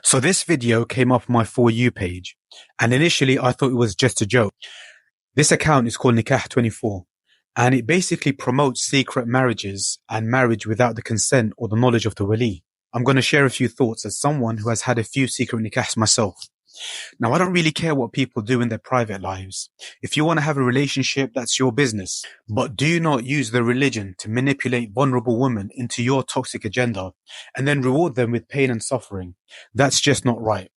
So this video came up on my For You page, and initially I thought it was just a joke. This account is called Nikah24, and it basically promotes secret marriages and marriage without the consent or the knowledge of the wali. I'm going to share a few thoughts as someone who has had a few secret nikahs myself. Now, I don't really care what people do in their private lives. If you want to have a relationship, that's your business. But do not use the religion to manipulate vulnerable women into your toxic agenda and then reward them with pain and suffering. That's just not right.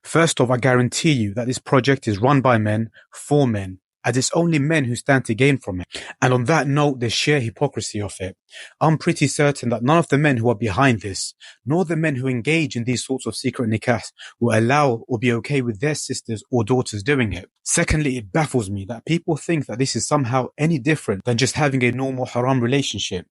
First off, I guarantee you that this project is run by men, for men, as it's only men who stand to gain from it. And on that note, the sheer hypocrisy of it. I'm pretty certain that none of the men who are behind this, nor the men who engage in these sorts of secret nikahs, will allow or be okay with their sisters or daughters doing it. Secondly, it baffles me that people think that this is somehow any different than just having a normal haram relationship.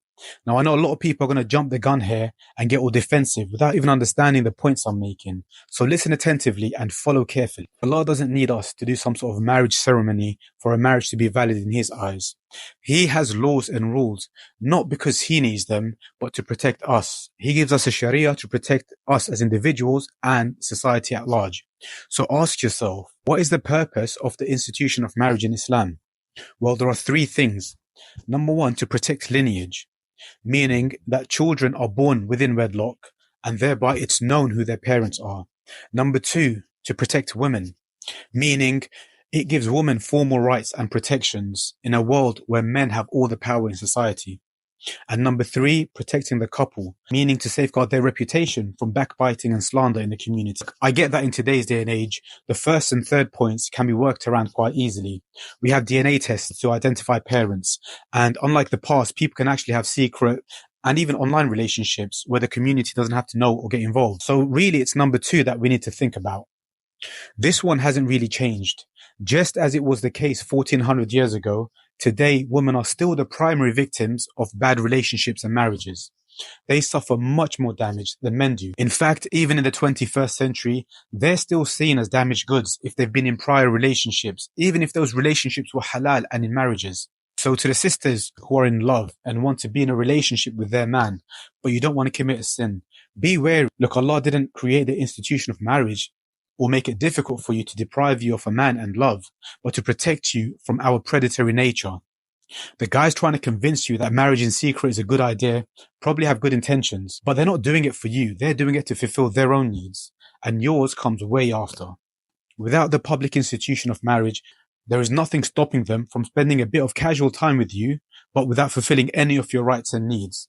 Now, I know a lot of people are going to jump the gun here and get all defensive without even understanding the points I'm making. So listen attentively and follow carefully. Allah doesn't need us to do some sort of marriage ceremony for a marriage to be valid in His eyes. He has laws and rules, not because He needs them, but to protect us. He gives us a Sharia to protect us as individuals and society at large. So ask yourself, what is the purpose of the institution of marriage in Islam? Well, there are three things. Number one, to protect lineage, meaning that children are born within wedlock and thereby it's known who their parents are. Number two, to protect women, meaning it gives women formal rights and protections in a world where men have all the power in society. And number three, protecting the couple, meaning to safeguard their reputation from backbiting and slander in the community. I get that in today's day and age, the first and third points can be worked around quite easily. We have DNA tests to identify parents. And unlike the past, people can actually have secret and even online relationships where the community doesn't have to know or get involved. So really, it's number two that we need to think about. This one hasn't really changed. Just as it was the case 1400 years ago, today, women are still the primary victims of bad relationships and marriages. They suffer much more damage than men do. In fact, even in the 21st century, they're still seen as damaged goods if they've been in prior relationships, even if those relationships were halal and in marriages. So to the sisters who are in love and want to be in a relationship with their man, but you don't want to commit a sin, be wary. Look, Allah didn't create the institution of marriage or make it difficult for you to deprive you of a man and love, but to protect you from our predatory nature. The guys trying to convince you that marriage in secret is a good idea probably have good intentions, but they're not doing it for you. They're doing it to fulfill their own needs, and yours comes way after. Without the public institution of marriage, there is nothing stopping them from spending a bit of casual time with you, but without fulfilling any of your rights and needs.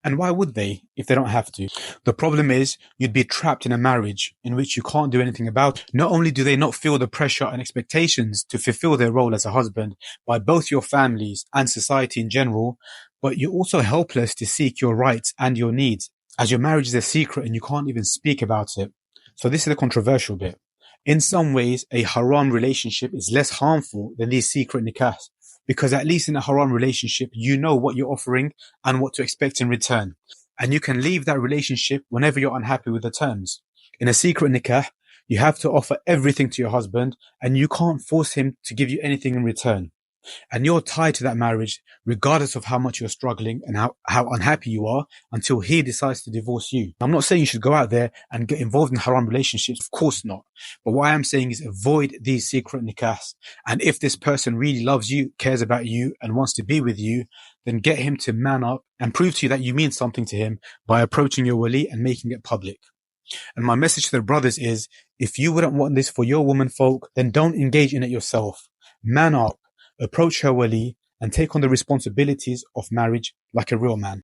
And why would they if they don't have to? The problem is you'd be trapped in a marriage in which you can't do anything about. Not only do they not feel the pressure and expectations to fulfill their role as a husband by both your families and society in general, but you're also helpless to seek your rights and your needs as your marriage is a secret and you can't even speak about it. So this is the controversial bit. In some ways, a haram relationship is less harmful than these secret nikahs. Because at least in a haram relationship, you know what you're offering and what to expect in return. And you can leave that relationship whenever you're unhappy with the terms. In a secret nikah, you have to offer everything to your husband and you can't force him to give you anything in return. And you're tied to that marriage regardless of how much you're struggling and how unhappy you are until he decides to divorce you. I'm not saying you should go out there and get involved in haram relationships. Of course not. But what I am saying is avoid these secret nikahs. And if this person really loves you, cares about you and wants to be with you, then get him to man up and prove to you that you mean something to him by approaching your wali and making it public. And my message to the brothers is, if you wouldn't want this for your woman folk, then don't engage in it yourself. Man up. Approach her wali and take on the responsibilities of marriage like a real man.